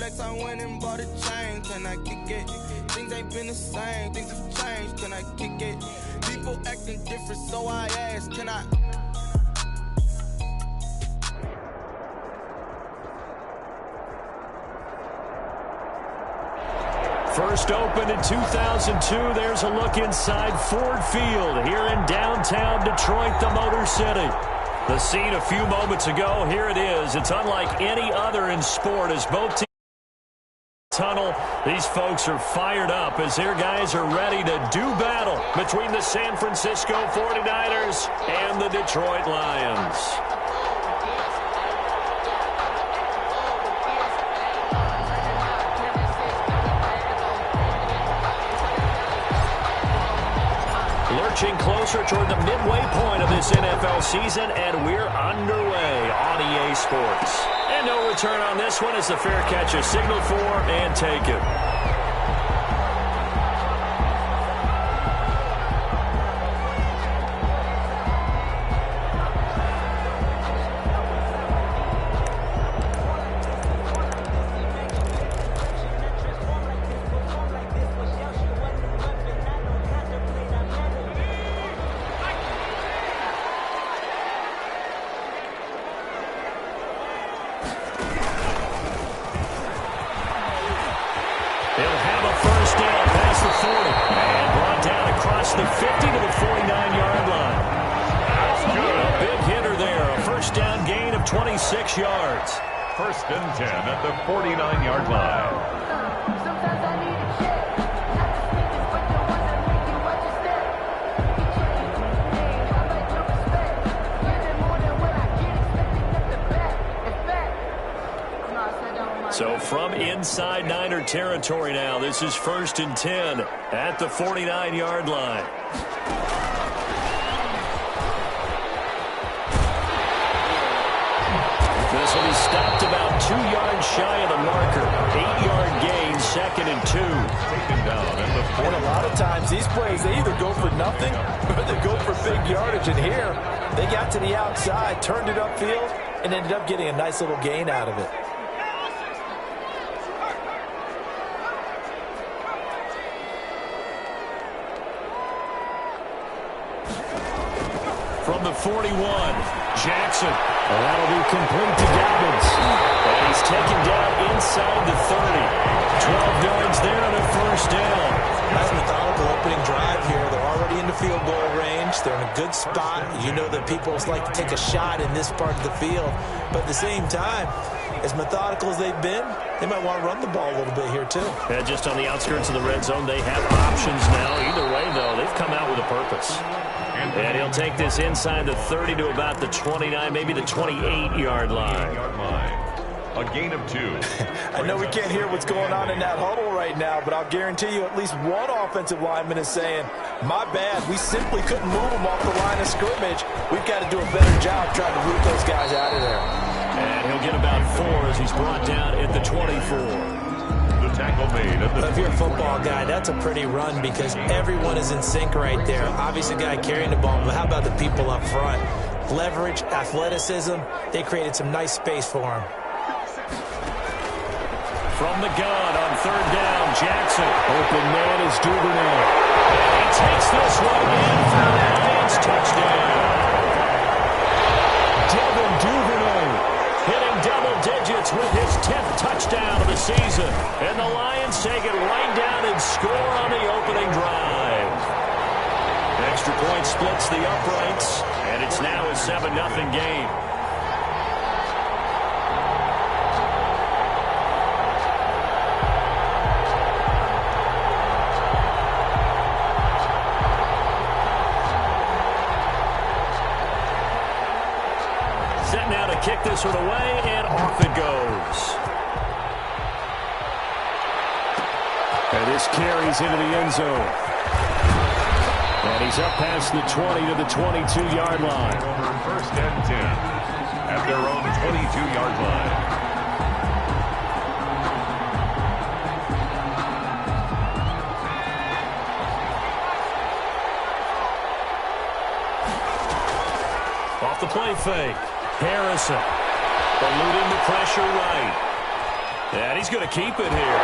flex, I went and bought a chain. Can I kick it? Things ain't been the same, things have changed. Can I kick it? People acting different, so I asked, can I? First opened in 2002. There's a look inside Ford Field here in downtown Detroit, the Motor City. The scene a few moments ago, here it is. It's unlike any other in sport as both teams tunnel. These folks are fired up as their guys are ready to do battle between the San Francisco 49ers and the Detroit Lions. Lurching closer toward the midway point of this NFL season, and we're underway on EA Sports. And no return on this one as the fair catch is signaled for and taken. The 50 to the 49-yard line. A big hitter there. A first down gain of 26 yards. First and 10 at the 49-yard line. So from inside Niner territory now, this is first and 10 at the 49-yard line. This will be stopped about 2 yards shy of the marker. 8-yard gain, second and 2. Taken down at the 40. And a lot of times these plays, they either go for nothing or they go for big yardage. And here, they got to the outside, turned it upfield, and ended up getting a nice little gain out of it. From the 41, Jackson. That'll be complete to Gabbins. And he's taken down inside the 30. 12 yards there on a first down. Nice methodical opening drive here. They're already in the field goal range. They're in a good spot. You know that people like to take a shot in this part of the field. But at the same time, as methodical as they've been, they might want to run the ball a little bit here too. Yeah, just on the outskirts of the red zone, they have options now. Either way, though, they've come out with a purpose. And he'll take this inside the 30 to about the 29, maybe the 28-yard line. A gain of 2. I know we can't hear what's going on in that huddle right now, but I'll guarantee you at least one offensive lineman is saying, my bad, we simply couldn't move them off the line of scrimmage. We've got to do a better job trying to root those guys out of there. And he'll get about 4 as he's brought down at the 24. Tackle made at the if you're a football guy, that's a pretty run because everyone is in sync right there. Obviously, the guy carrying the ball, but how about the people up front? Leverage, athleticism, they created some nice space for him. From the gun on third down, Jackson. Open man is Duvernay. And he takes this one in for an advance touchdown. Devin Duvernay hitting double digits with his 10th touchdown of the season. And the Lions take it right down and score on the opening drive. Extra point splits the uprights, and it's now a 7-0 game. Set now to kick this one away, and off it goes. And this carries into the end zone. And he's up past the 20 to the 22-yard line. Over first and 10 at their own 22-yard line. Off the play fake. Harrison eluding the pressure right. And he's going to keep it here.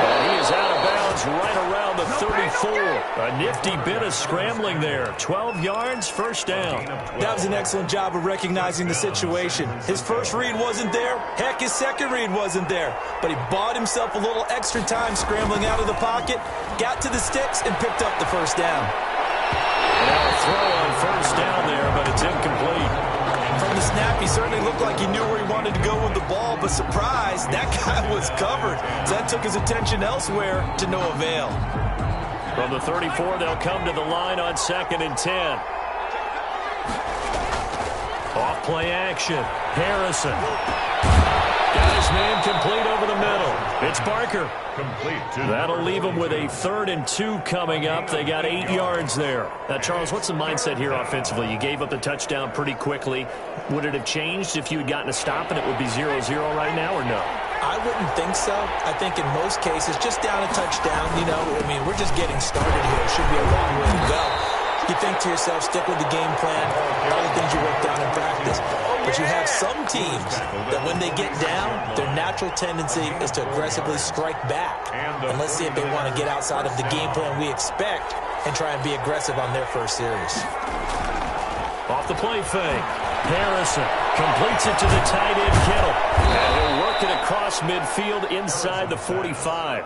And he is out of bounds right around the 34. A nifty bit of scrambling there. 12 yards, first down. That was an excellent job of recognizing the situation. His first read wasn't there. Heck, his second read wasn't there. But he bought himself a little extra time scrambling out of the pocket, got to the sticks, and picked up the first down. Now a throw on first down there, but it's incomplete. From the snap, he certainly looked like he knew where he wanted to go with the ball, but surprise, that guy was covered. So that took his attention elsewhere to no avail. From the 34, they'll come to the line on 2nd and 10. Off play action. Harrison. Got his man complete over the middle. It's Barker. Complete. That'll leave them with a 3rd and 2 coming up. They got 8 yards there. Now, Charles, what's the mindset here offensively? You gave up the touchdown pretty quickly. Would it have changed if you had gotten a stop and it would be 0-0 right now, or no? I wouldn't think so. I think in most cases, just down a touchdown, we're just getting started here. It should be a long way to go. You think to yourself, stick with the game plan, all the things you work down in practice. But you have some teams that when they get down, their natural tendency is to aggressively strike back. And let's see if they want to get outside of the game plan we expect and try and be aggressive on their first series. Off the play fake. Harrison completes it to the tight end, Kittle. And he'll work it across midfield inside the 45.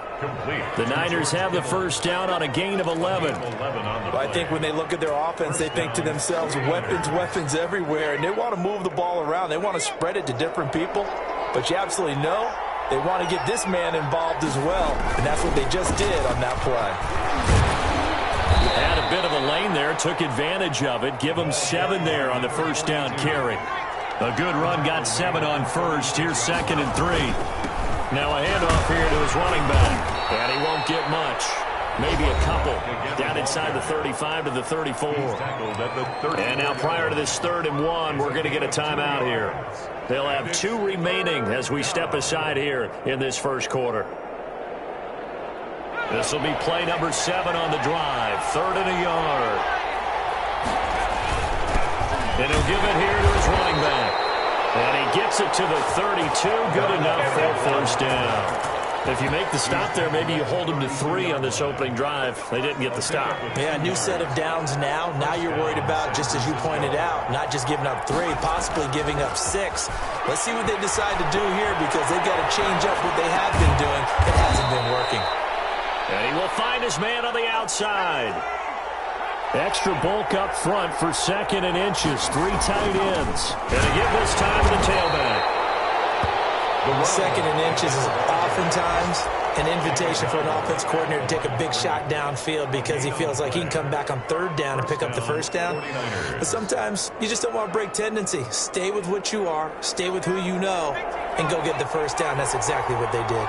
The Niners have the first down on a gain of 11. Well, I think when they look at their offense, they think to themselves, weapons everywhere, and they want to move the ball around. They want to spread it to different people. But you absolutely know they want to get this man involved as well, and that's what they just did on that play. Had a bit of a lane there, took advantage of it. Give him 7 there on the first down carry. A good run, got 7 on first. Here's 2nd and 3. Now a handoff here to his running back. And he won't get much. Maybe a couple. Down inside the 35 to the 34. And now prior to this 3rd and 1, we're going to get a timeout here. They'll have 2 remaining as we step aside here in this first quarter. This will be play number 7 on the drive. 3rd and a yard. And he'll give it here to his running back. And he gets it to the 32. Good enough for a first down. If you make the stop there, maybe you hold them to 3 on this opening drive. They didn't get the stop. Yeah, new set of downs now. Now you're worried about, just as you pointed out, not just giving up 3, possibly giving up 6. Let's see what they decide to do here, because they've got to change up what they have been doing. It hasn't been working. And he will find his man on the outside. Extra bulk up front for 2nd and inches. 3 tight ends. And again this time to the tailback. 2nd and inches is oftentimes an invitation for an offense coordinator to take a big shot downfield because he feels like he can come back on 3rd down and pick up the first down. But sometimes you just don't want to break tendency. Stay with what you are, stay with who you know, and go get the first down. That's exactly what they did.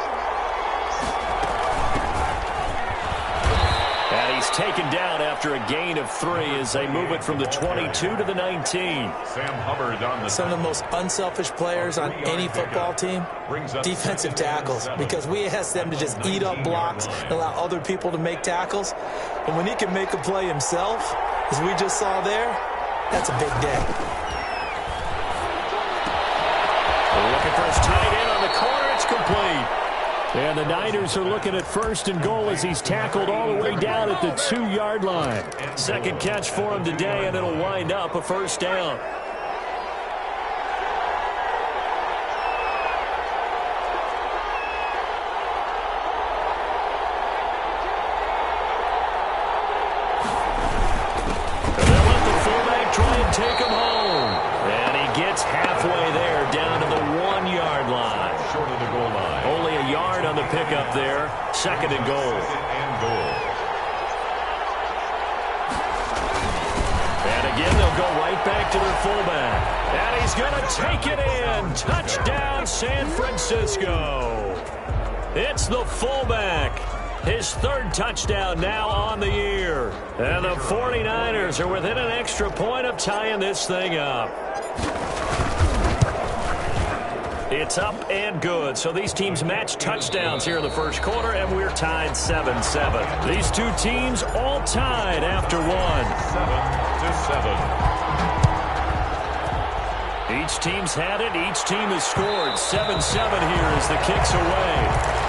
And he's taken down after a gain of 3 as they move it from the 22 to the 19. Sam Hubbard on the Some of the most unselfish players on any football team, defensive tackles, because we ask them to just eat up blocks and allow other people to make tackles. And when he can make a play himself, as we just saw there, that's a big day. We're looking for his tight end on the corner. It's complete. And the Niners are looking at 1st and goal as he's tackled all the way down at the 2-yard line. 2nd catch for him today, and it'll wind up a first down. And they'll let the fullback try and take him home. And he gets halfway there, down to the 1-yard line. short of the goal line. Only a yard on the pickup there. 2nd and goal. And again, they'll go right back to their fullback. And he's going to take it in. Touchdown, San Francisco. It's the fullback. His 3rd touchdown now on the year. And the 49ers are within an extra point of tying this thing up. It's up and good. So these teams match touchdowns here in the first quarter, and we're tied 7-7. These two teams all tied after one. 7-7. Each team's had it. Each team has scored. 7-7 here as the kick's away.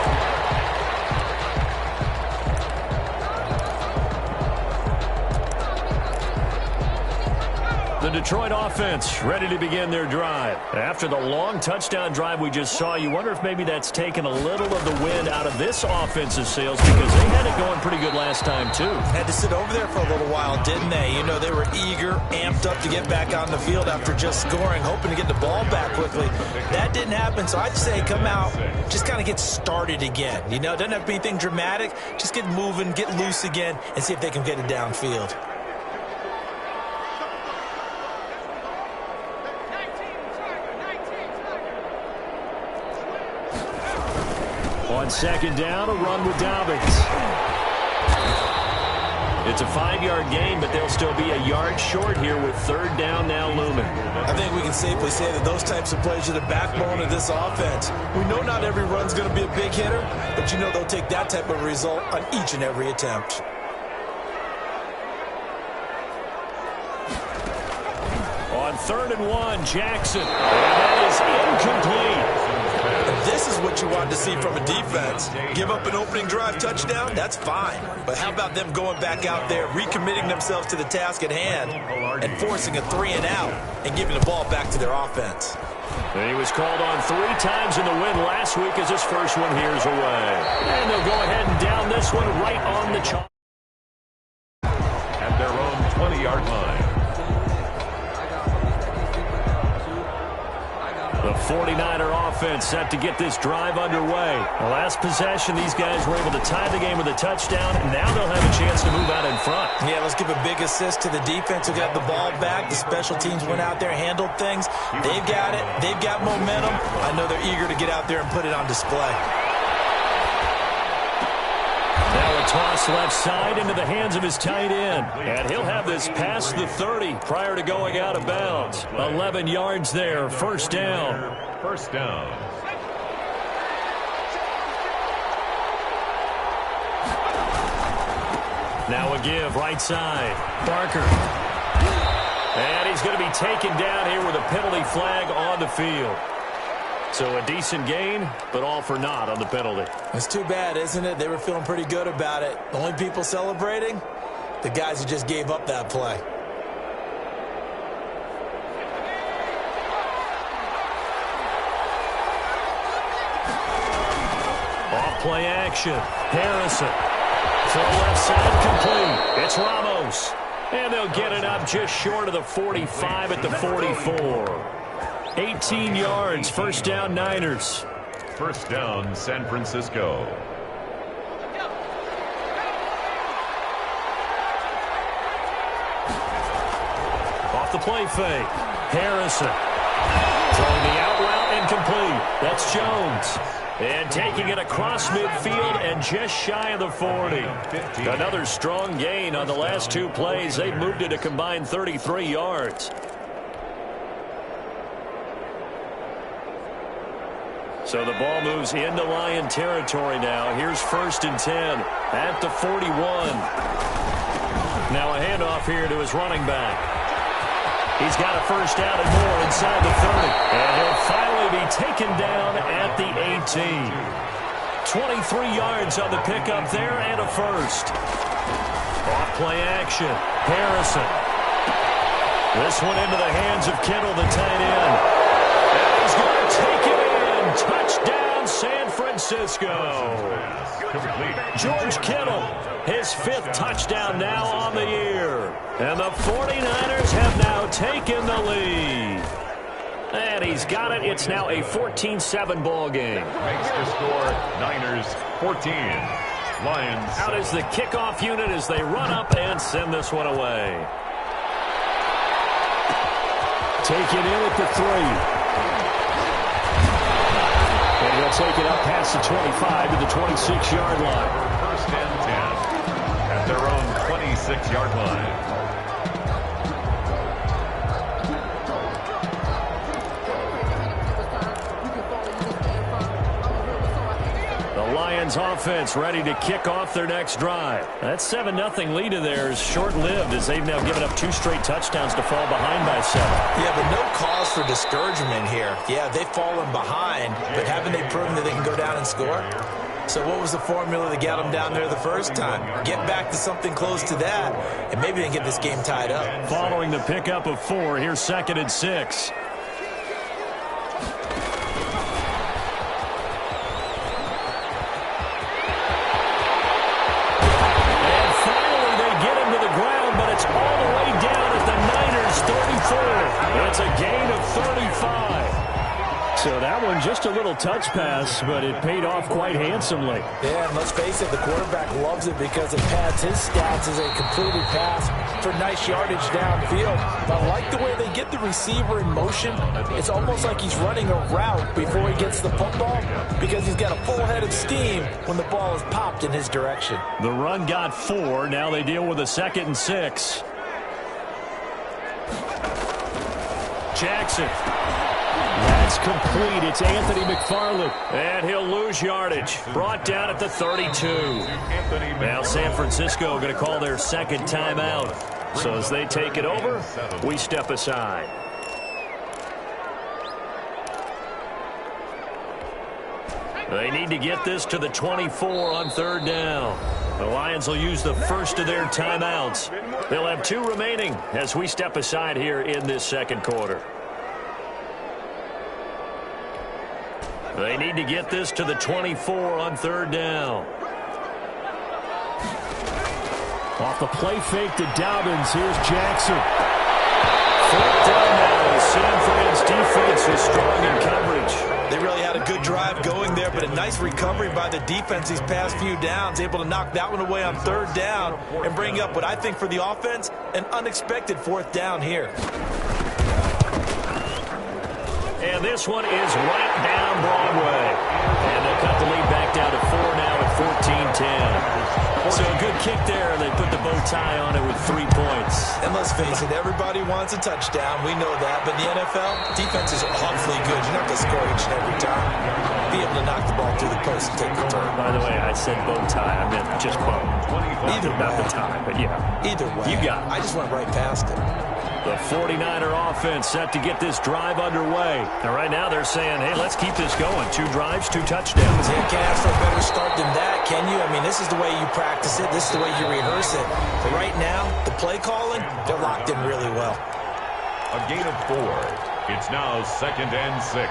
The Detroit offense ready to begin their drive. After the long touchdown drive we just saw, you wonder if maybe that's taken a little of the wind out of this offensive sails, because they had it going pretty good last time too. Had to sit over there for a little while, didn't they? You know, they were eager, amped up to get back on the field after just scoring, hoping to get the ball back quickly. That didn't happen, so I'd say come out, just kind of get started again. You know, it doesn't have to be anything dramatic. Just get moving, get loose again, and see if they can get it downfield. On second down, a run with Dobbins. It's a 5-yard gain, but they'll still be a yard short here with third down now looming. I think we can safely say that those types of plays are the backbone of this offense. We know not every run's going to be a big hitter, but you know they'll take that type of result on each and every attempt. On 3rd and 1, Jackson. And that is incomplete. This is what you want to see from a defense. Give up an opening drive touchdown, that's fine. But how about them going back out there, recommitting themselves to the task at hand, and forcing a 3-and-out and giving the ball back to their offense. And he was called on 3 times in the win last week as his first one here's away. And they'll go ahead and down this one right on the chalk. At their own 20-yard line. The 49er offense set to get this drive underway. The last possession, these guys were able to tie the game with a touchdown, and now they'll have a chance to move out in front. Yeah, let's give a big assist to the defense who got the ball back. The special teams went out there, handled things. They've got it. They've got momentum. I know they're eager to get out there and put it on display. Now a toss left side into the hands of his tight end. And he'll have this past the 30 prior to going out of bounds. 11 yards there, first down. First down. Now a give, right side. Barker. And he's going to be taken down here with a penalty flag on the field. So a decent gain, but all for naught on the penalty. It's too bad, isn't it? They were feeling pretty good about it. The only people celebrating, the guys who just gave up that play. Off play action. Harrison. Throw left side complete. It's Ramos. And they'll get it up just short of the 45 at the 44. 18 yards, first down Niners. First down San Francisco. Off the play fake. Harrison. Throwing the out route incomplete. That's Jones. And taking it across midfield and just shy of the 40. Another strong gain on the last 2 plays. They've moved it a combined 33 yards. So the ball moves into Lion territory now. Here's 1st and 10 at the 41. Now a handoff here to his running back. He's got a first down and more inside the 30. And he'll finally be taken down at the 18. 23 yards on the pickup there and a first. Off play action. Harrison. This one into the hands of Kittle, the tight end. And he's going to take it in. Touchdown, San Francisco. George Kittle, his 5th touchdown now on the year. And the 49ers have now taken the lead. And he's got it. It's now a 14-7 ball game. Makes the score Niners 14. Lions. Out is the kickoff unit as they run up and send this one away. Take it in at the 3. And he'll take it up past the 25 to the 26-yard line. First and 10 at their own 26-yard line. Lions offense ready to kick off their next drive. That 7-0 lead of theirs short-lived as they've now given up 2 straight touchdowns to fall behind by 7. Yeah, but no cause for discouragement here. Yeah, they've fallen behind, but haven't they proven that they can go down and score? So what was the formula that got them down there the first time? Get back to something close to that, and maybe they can get this game tied up. Following the pickup of 4, here's 2nd and 6. It's a gain of 35. So that one just a little touch pass, but it paid off quite handsomely. Yeah, and let's face it, the quarterback loves it because it pads his stats as a completed pass for nice yardage downfield. But I like the way they get the receiver in motion. It's almost like he's running a route before he gets the football because he's got a full head of steam when the ball is popped in his direction. The run got 4. Now they deal with a 2nd and 6. Jackson. That's complete. It's Anthony McFarland. And he'll lose yardage. Brought down at the 32. Now San Francisco going to call their 2nd timeout. So as they take it over, we step aside. They need to get this to the 24 on 3rd down. The Lions will use the first of their timeouts. They'll have 2 remaining as we step aside here in this 2nd quarter. They need to get this to the 24 on 3rd down. Off the play fake to Dobbins. Here's Jackson. 4th down now. San Fran's defense is strong in coverage. They really had a good drive going there, but a nice recovery by the defense these past few downs, able to knock that one away on 3rd down and bring up what I think for the offense, an unexpected 4th down here. And this one is right down Broadway. And they'll cut the lead back down to 4 now at 14-10. So a good kick there. They put the bow tie on it with 3 points. And let's face it, everybody wants a touchdown. We know that. But in the NFL, defense is awfully good. You're not going to score each and every time. Be able to knock the ball through the post and take the turn. By the way, I said bow tie. I meant just bow. Either way. Not the tie, but yeah. Either way. You got it. I just went right past it. The 49er offense set to get this drive underway. And right now they're saying, hey, let's keep this going. 2 drives, 2 touchdowns. Yeah, can't ask for a better start than that, can you? I mean, this is the way you practice it. This is the way you rehearse it. But right now, the play calling, they're locked in really well. A gain of 4. It's now 2nd and 6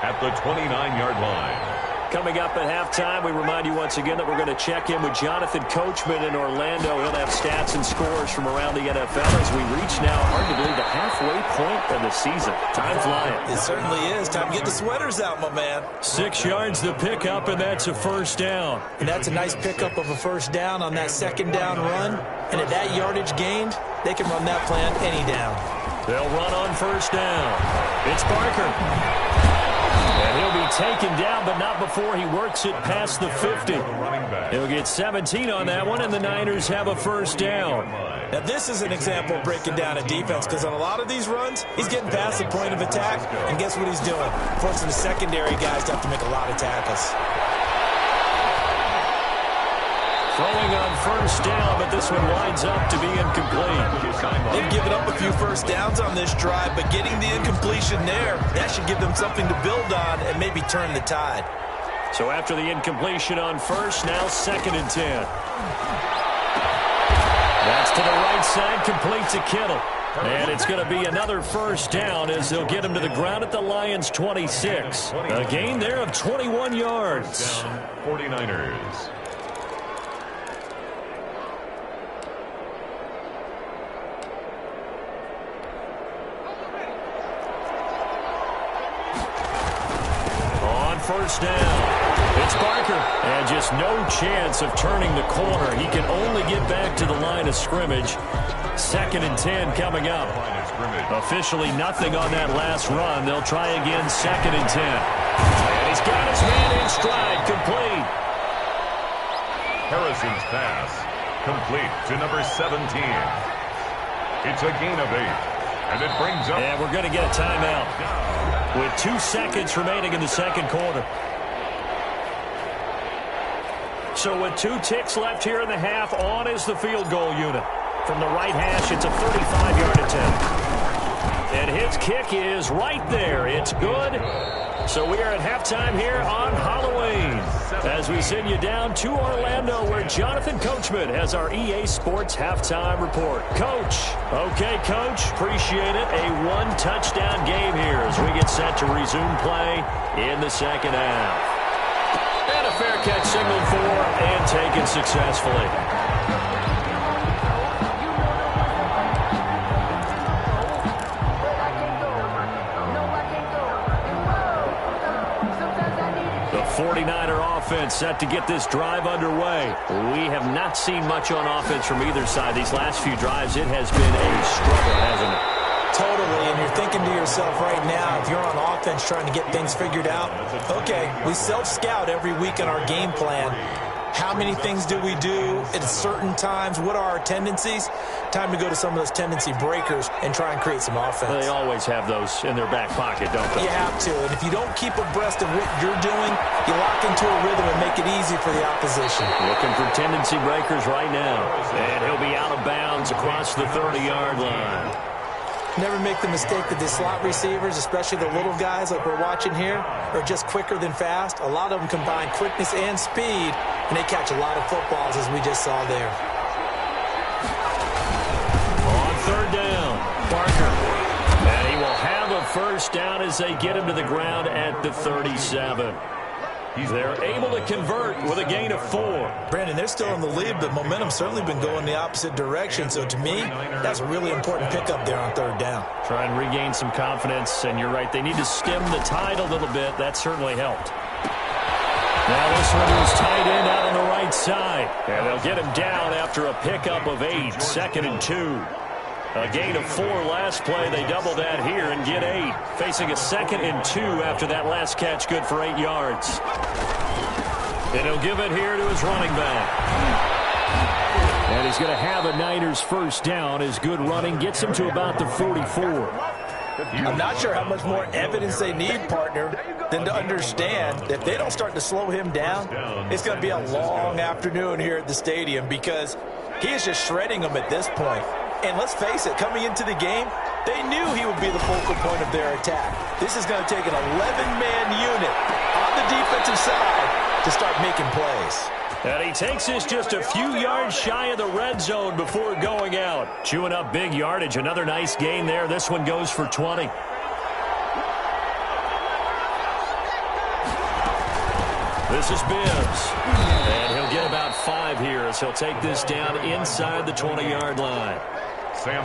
at the 29-yard line. Coming up at halftime, we remind you once again that we're going to check in with Jonathan Coachman in Orlando. He'll have stats and scores from around the NFL as we reach now, hard to believe, the halfway point of the season. Time flying. It certainly is. Time to get the sweaters out, my man. 6 yards the pickup, and that's a 1st down. And that's a nice pickup of a 1st down on that 2nd down run. And at that yardage gained, they can run that plan any down. They'll run on 1st down. It's Barker. And he'll be taken down, but not before he works it past the 50. He'll get 17 on that one, and the Niners have a 1st down. Now, this is an example of breaking down a defense, because on a lot of these runs, he's getting past the point of attack, and guess what he's doing? Forcing the secondary guys to have to make a lot of tackles. Throwing on 1st down, but this one winds up to be incomplete. They've given up a few 1st downs on this drive, but getting the incompletion there, that should give them something to build on and maybe turn the tide. So after the incompletion on 1st, now 2nd and 10. That's to the right side, complete to Kittle. And it's going to be another 1st down as they'll get him to the ground at the Lions' 26. A gain there of 21 yards. 49ers. On 1st down, it's Barker. And just no chance of turning the corner. He can only get back to the line of scrimmage. 2nd and 10 coming up. Officially nothing on that last run. They'll try again, 2nd and 10. And he's got his man in stride, complete. Harrison's pass, complete to number 17. It's a gain of 8, and it brings up... And we're going to get a timeout with 2 seconds remaining in the 2nd quarter. So with 2 ticks left here in the half, on is the field goal unit. From the right hash, it's a 35-yard attempt. And his kick is right there. It's good. So we are at halftime here on Halloween as we send you down to Orlando where Jonathan Coachman has our EA Sports halftime report. Coach. Okay, Coach. Appreciate it. A 1-touchdown game here as we get set to resume play in the second half. And a fair catch signaled for and taken successfully. The 49er offense set to get this drive underway. We have not seen much on offense from either side. These last few drives, it has been a struggle, hasn't it? Totally, and you're thinking to yourself right now, if you're on offense trying to get things figured out, okay, we self-scout every week in our game plan. How many things do we do at certain times? What are our tendencies? Time to go to some of those tendency breakers and try and create some offense. They always have those in their back pocket, don't they? You have to, and if you don't keep abreast of what you're doing, you lock into a rhythm and make it easy for the opposition. Looking for tendency breakers right now. And he'll be out of bounds across the 30-yard line. Never make the mistake that the slot receivers, especially the little guys like we're watching here, are just quicker than fast. A lot of them combine quickness and speed, and they catch a lot of footballs, as we just saw there. On third down, Parker. And he will have a first down as they get him to the ground at the 37. They're able to convert with a gain of 4. Brandon, they're still in the lead, but momentum's certainly been going the opposite direction. So to me, that's a really important pickup there on third down. Try and regain some confidence, and you're right. They need to stem the tide a little bit. That certainly helped. Now this one is tight end out on the right side. And they'll get him down after a pickup of 8. 2nd and 2. A gain of 4 last play. They double that here and get 8. Facing a 2nd and 2 after that last catch, good for 8 yards. And he'll give it here to his running back. And he's going to have a Niners first down. His good running gets him to about the 44. I'm not sure how much more evidence they need, partner, than to understand that if they don't start to slow him down, it's going to be a long afternoon here at the stadium because he is just shredding them at this point. And let's face it, coming into the game, they knew he would be the focal point of their attack. This is going to take an 11-man unit on the defensive side to start making plays. And he takes this just a few yards shy of the red zone before going out. Chewing up big yardage. Another nice gain there. This one goes for 20. This is Bibbs. And he'll get about 5 here as he'll take this down inside the 20-yard line.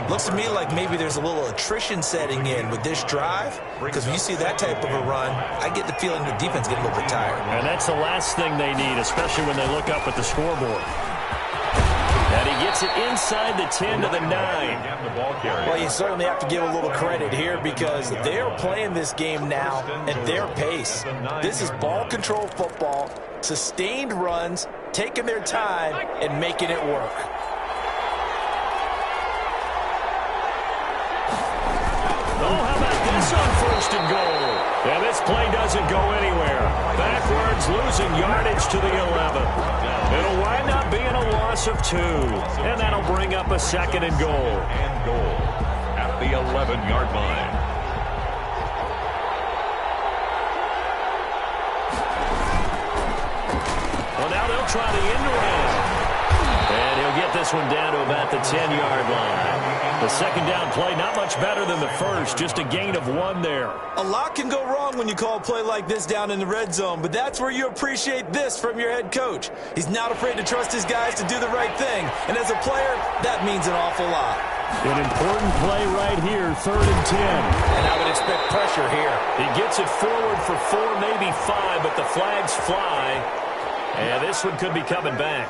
Looks to me like maybe there's a little attrition setting in with this drive, because when you see that type of a run, I get the feeling the defense get a little bit tired. And that's the last thing they need, especially when they look up at the scoreboard. And he gets it inside the 10 to the 9. Well, you certainly have to give a little credit here because they're playing this game now at their pace. This is ball control football, sustained runs, taking their time, and making it work. Oh, how about this on 1st and goal? Yeah, this play doesn't go anywhere. Backwards, losing yardage to the 11. It'll wind up being a loss of 2. And that'll bring up a 2nd and goal. And goal at the 11-yard line. Well, now they'll try the end around. And he'll get this one down to about the 10-yard line. The second down play, not much better than the first, just a gain of 1 there. A lot can go wrong when you call a play like this down in the red zone, but that's where you appreciate this from your head coach. He's not afraid to trust his guys to do the right thing, and as a player, that means an awful lot. An important play right here, 3rd and 10. And I would expect pressure here. He gets it forward for 4, maybe 5, but the flags fly. And this one could be coming back.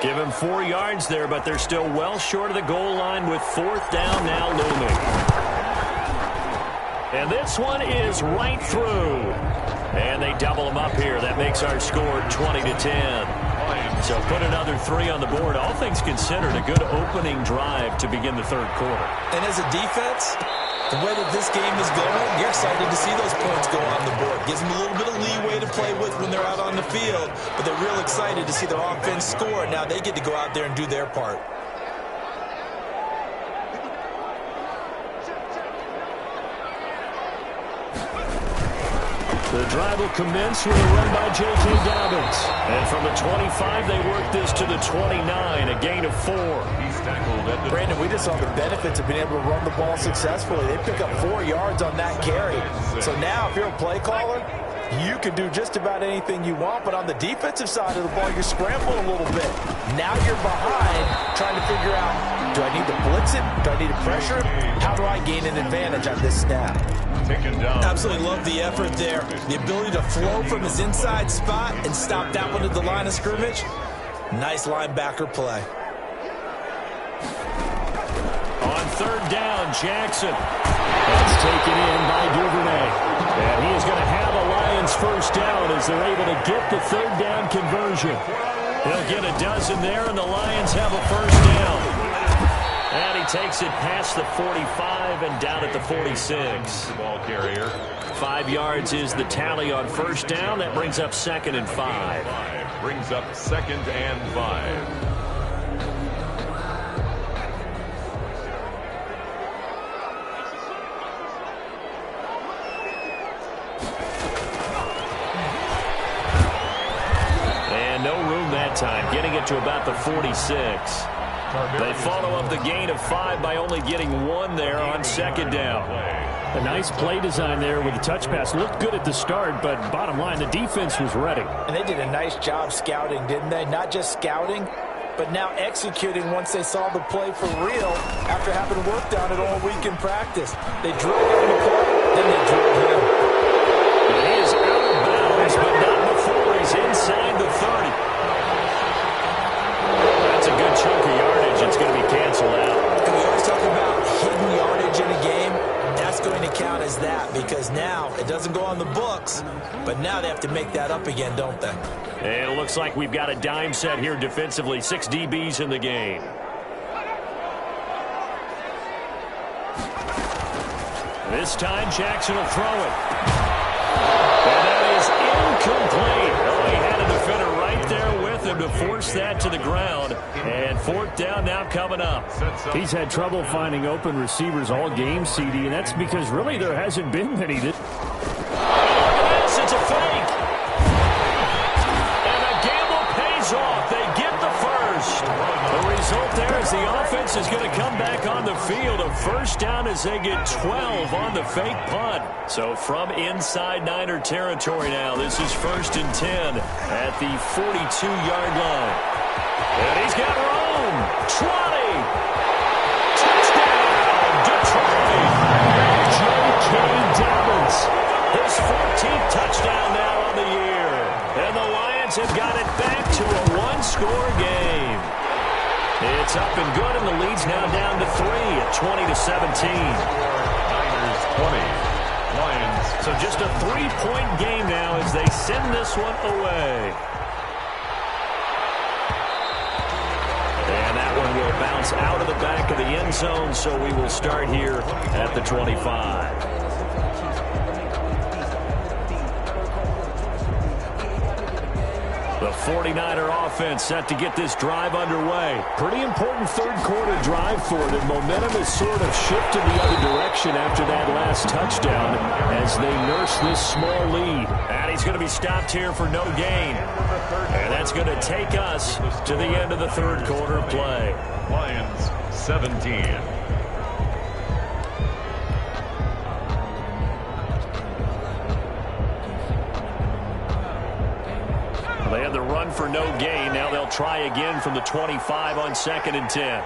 Give him 4 yards there, but they're still well short of the goal line with 4th down now looming. And this one is right through. And they double him up here. That makes our score 20-10. So put another 3 on the board. All things considered, a good opening drive to begin the 3rd quarter. And as a defense, the way that this game is going, you're excited to see those points go on the board. Gives them a little bit of leeway to play with when they're out on the field, but they're real excited to see their offense score. Now they get to go out there and do their part. The drive will commence with a run by J.K. Dobbins. And from the 25, they work this to the 29, a gain of 4. He's tackled at the... Brandon, we just saw the benefits of being able to run the ball successfully. They pick up 4 yards on that carry. So now, if you're a play caller, you can do just about anything you want, but on the defensive side of the ball, you're scrambling a little bit. Now you're behind, trying to figure out, do I need to blitz it? Do I need to pressure it? How do I gain an advantage on this snap? Taken down. Absolutely love the effort there. The ability to flow from his inside spot and stop that one at the line of scrimmage. Nice linebacker play. On third down, Jackson. That's taken in by Duvernay. And he is going to have a Lions first down as they're able to get the third down conversion. They'll get a dozen there, and the Lions have a first down. And he takes it past the 45 and down at the 46. Ball carrier. 5 yards is the tally on first down. That brings up 2nd and 5. Brings up 2nd and 5. No room that time, getting it to about the 46. They follow up the gain of 5 by only getting 1 there on 2nd down. A nice play design there with the touch pass. Looked good at the start, but bottom line, the defense was ready. And they did a nice job scouting, didn't they? Not just scouting, but now executing once they saw the play for real after having worked on it all week in practice. They drilled on the play, then they drilled him. He is out of bounds, but not before he's inside the 30. That's a good chunk of yardage. It's going to be canceled out. And we always talk about hidden yardage in a game. That's going to count as that because now it doesn't go on the books, but now they have to make that up again, don't they? And it looks like we've got a dime set here defensively. 6 DBs in the game. This time Jackson will throw it. And that is incomplete. Oh, he had a defender right there with him to force that to the ground. And 4th down now coming up. He's had trouble finding open receivers all game, CD, and that's because really there hasn't been many. It's a fake. And the gamble pays off. They get the first. The result there is the offense is going to come back on the field. A first down as they get 12 on the fake punt. So from inside Niner territory now, this is 1st and 10 at the 42-yard line. And he's got room. 20. Touchdown, Detroit. J.K. Dobbins. His 14th touchdown now on the year. And the Lions have got it back to a 1-score game. It's up and good, and the lead's now down to 3 at 20-17. Niners 20. Lions. So just a 3-point game now as they send this one away. And that one will bounce out of the back of the end zone, so we will start here at the 25. The 49er offense set to get this drive underway. Pretty important third-quarter drive for them. Momentum has sort of shifted the other direction after that last touchdown as they nurse this small lead. And he's going to be stopped here for no gain. And that's going to take us to the end of the third quarter play. Lions 17. They had the run for no gain. Now they'll try again from the 25 on 2nd and 10.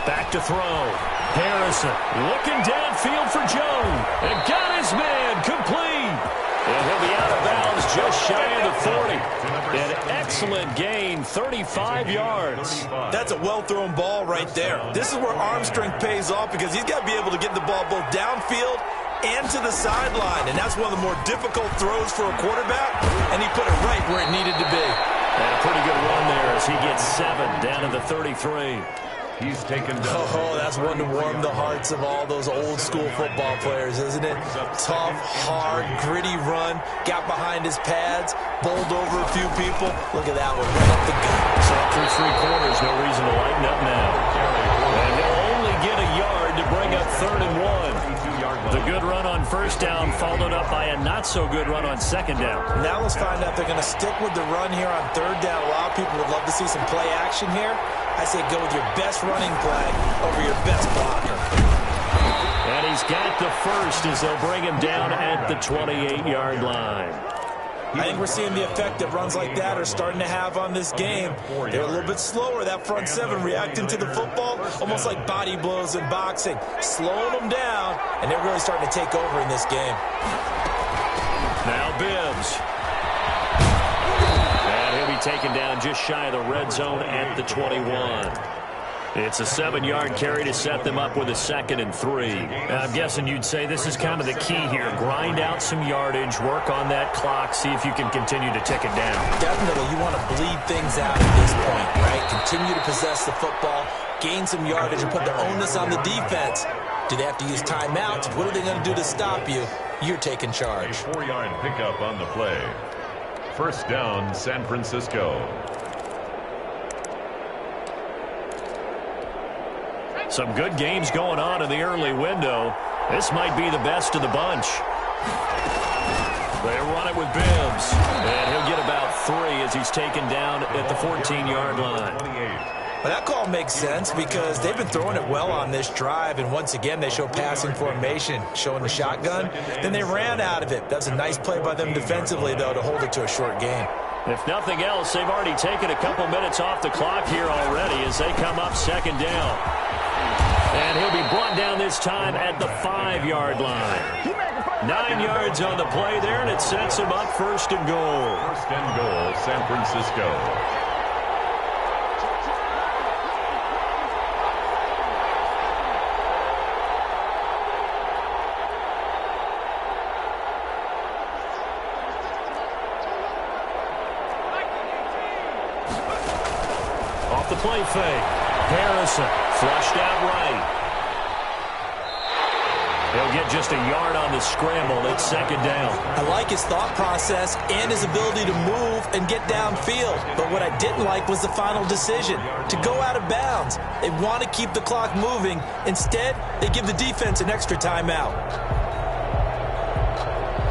Back to throw. Harrison looking downfield for Jones. And got his man complete. And he'll be out of bounds just shy of the 40. An excellent gain, 35 yards. That's a well-thrown ball right there. This is where arm strength pays off because he's got to be able to get the ball both downfield and to the sideline, and that's one of the more difficult throws for a quarterback, and he put it right where it needed to be. And a pretty good run there as he gets 7 down to the 33. He's taken down. Oh, that's one to warm the hearts of all those old school football players, isn't it? Tough, hard, gritty run. Got behind his pads, bowled over a few people. Look at that one, right up the gut. So through three quarters, no reason to lighten up now. And he'll only get a yard to bring up 3rd and 1. The good run on first down followed up by a not-so-good run on second down. Now let's find out if they're going to stick with the run here on 3rd down. A lot of people would love to see some play action here. I say go with your best running play over your best blocker. And he's got the first as they'll bring him down at the 28-yard line. I think we're seeing the effect that runs like that are starting to have on this game. They're a little bit slower, that front seven, reacting to the football, almost like body blows in boxing, slowing them down, and they're really starting to take over in this game. Now Bibbs. And he'll be taken down just shy of the red zone at the 21. It's a 7-yard carry to set them up with a 2nd and 3. I'm guessing you'd say this is kind of the key here. Grind out some yardage, work on that clock, see if you can continue to tick it down. Definitely, you want to bleed things out at this point, right? Continue to possess the football, gain some yardage, and put the onus on the defense. Do they have to use timeouts? What are they going to do to stop you? You're taking charge. A 4-yard pickup on the play. First down, San Francisco. Some good games going on in the early window. This might be the best of the bunch. They run it with Bibbs. And he'll get about 3 as he's taken down at the 14-yard line. Well, that call makes sense because they've been throwing it well on this drive, and once again they show passing formation, showing the shotgun. Then they ran out of it. That's a nice play by them defensively, though, to hold it to a short game. If nothing else, they've already taken a couple minutes off the clock here already as they come up 2nd down. And he'll be brought down this time at the 5-yard line. 9 yards on the play there, and it sets him up 1st and goal. 1st and goal, San Francisco. Off the play fake. Harrison flushed out right. He'll get just a yard on the scramble. It's 2nd down. I like his thought process and his ability to move and get downfield. But what I didn't like was the final decision, to go out of bounds. They want to keep the clock moving. Instead, they give the defense an extra timeout.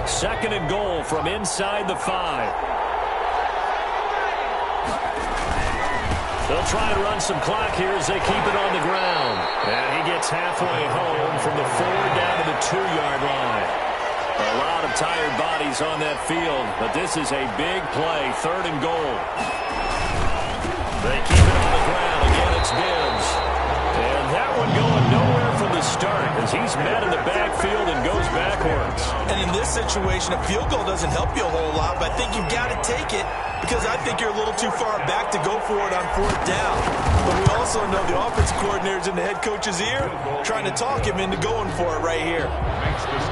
2nd and goal from inside the 5. They'll try and run some clock here as they keep it on the ground. And he gets halfway home from the 4 down to the 2-yard line. A lot of tired bodies on that field, but this is a big play, 3rd and goal. They keep it on the ground. Again, it's Bibbs. And that one going nowhere from the start as he's met in the backfield and goes backwards. And in this situation, a field goal doesn't help you a whole lot, but I think you've got to take it because I think you're a little too far back to go for it on 4th down. But we also know the offensive coordinator's in the head coach's ear trying to talk him into going for it right here.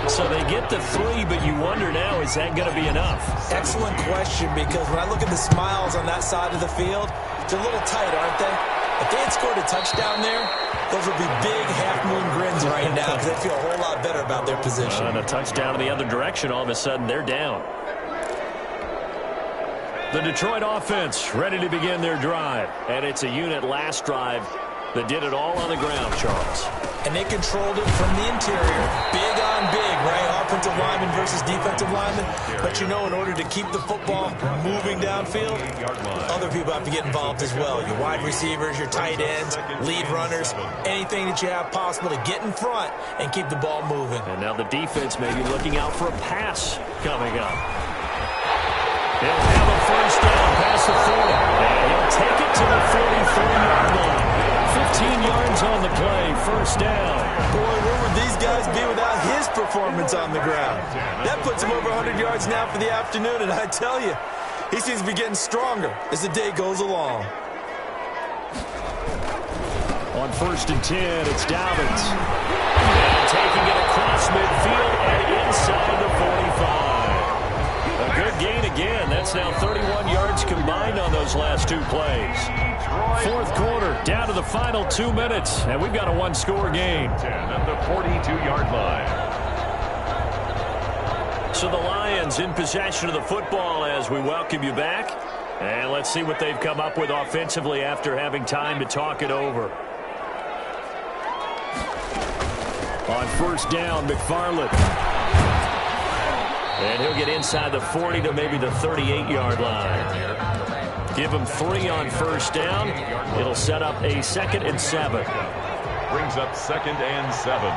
So they get the 3, but you wonder now, is that going to be enough? Excellent question, because when I look at the smiles on that side of the field, they're a little tight, aren't they? If they had scored a touchdown there, those would be big half-moon grins right now because they feel a whole lot better about their position. And a touchdown in the other direction, all of a sudden they're down. The Detroit offense ready to begin their drive. And it's a unit last drive that did it all on the ground, Charles. And they controlled it from the interior. Big on big, right? Offensive lineman versus defensive lineman. But you know, in order to keep the football moving downfield, other people have to get involved as well. Your wide receivers, your tight ends, lead runners, anything that you have possible to get in front and keep the ball moving. And now the defense may be looking out for a pass coming up. He'll have a first down past the 40. And he'll take it to the 43-yard line. 15 yards on the play, first down. Boy, where would these guys be without his performance on the ground? That puts him over 100 yards now for the afternoon, and I tell you, he seems to be getting stronger as the day goes along. On 1st and 10, it's Dobbins. And taking it across midfield and inside the 45. A good gain again. That's now 31 yards combined on those last 2 plays. 4th quarter. Down to the final 2 minutes, and we've got a one-score game. 10 at the 42-yard line. So the Lions in possession of the football as we welcome you back. And let's see what they've come up with offensively after having time to talk it over. On first down, McFarland. And he'll get inside the 40 to maybe the 38-yard line. Give him 3 on first down. It'll set up a 2nd and 7. Brings up 2nd and 7.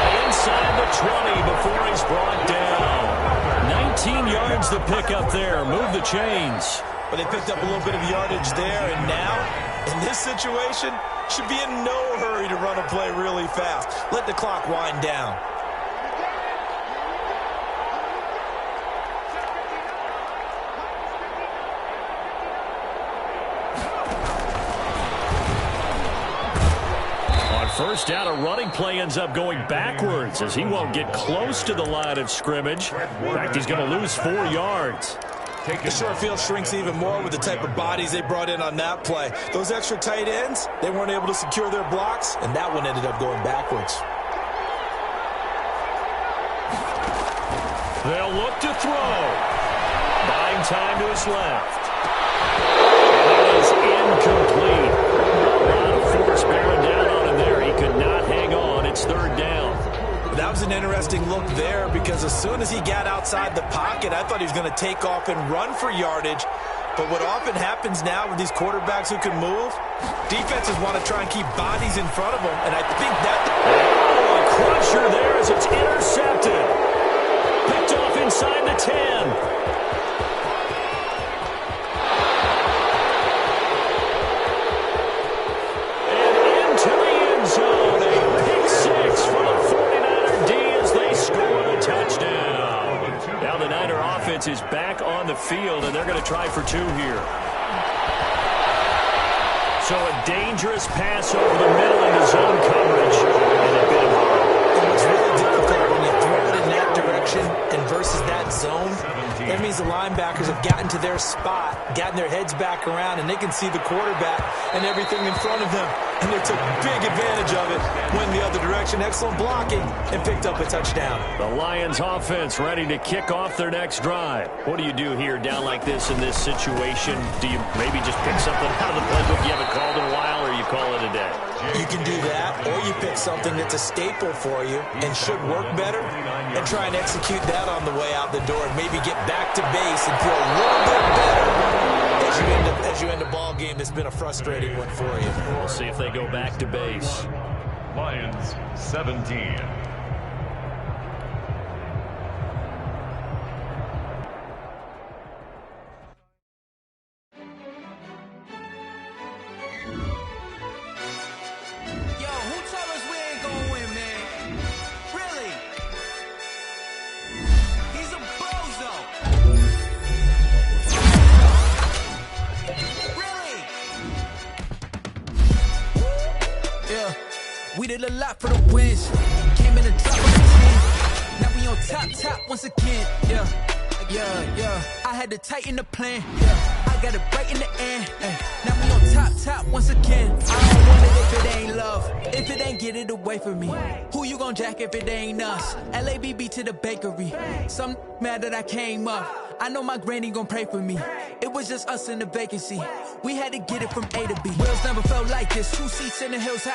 And inside the 20 before he's brought down. 19 yards to pick up there. Move the chains. But they picked up a little bit of yardage there, and now, in this situation, should be in no hurry to run a play really fast. Let the clock wind down. First down, a running play ends up going backwards as he won't get close to the line of scrimmage. In fact, he's going to lose 4 yards. The short field shrinks even more with the type of bodies they brought in on that play. Those extra tight ends, they weren't able to secure their blocks, and that one ended up going backwards. They'll look to throw. Buying time to his left. And it is incomplete. A lot of force bearing down on him there. He could not hang on. It's 3rd down. That was an interesting look there because as soon as he got outside the pocket, I thought he was going to take off and run for yardage. But what often happens now with these quarterbacks who can move, defenses want to try and keep bodies in front of them, and I think that... Oh, a crusher there as it's intercepted. Picked off inside the 10. Is back on the field, and they're going to try for 2 here. So a dangerous pass over the middle into zone coverage, and a bit of hard. And what's really difficult when you throw it in that direction and versus that zone, that means the linebackers have gotten to their spot, gotten their heads back around, and they can see the quarterback and everything in front of them. And they took big advantage of it, went the other direction, excellent blocking, and picked up a touchdown. The Lions offense ready to kick off their next drive. What do you do here down like this in this situation? Do you maybe just pick something out of the playbook you haven't called in a while, or you call it a day? You can do that, or you pick something that's a staple for you and should work better, and try and execute that on the way out the door and maybe get back to base and feel a little bit better as you end a ball game that's been a frustrating one for you. We'll see if they go back to base. Lions 17. We did a lot for the wins. Came in a drop of the 10. Now we on top once again. Yeah. I had to tighten the plan. Yeah. I got it right in the end. Now we on top once again. I don't want it if it ain't love. If it ain't, get it away from me. Who you gon' jack if it ain't us? LABB to the bakery. Some mad that I came up. I know my granny gon' pray for me. It was just us in the vacancy. We had to get it from A to B. Wheels never felt like this. 2 seats in the hills.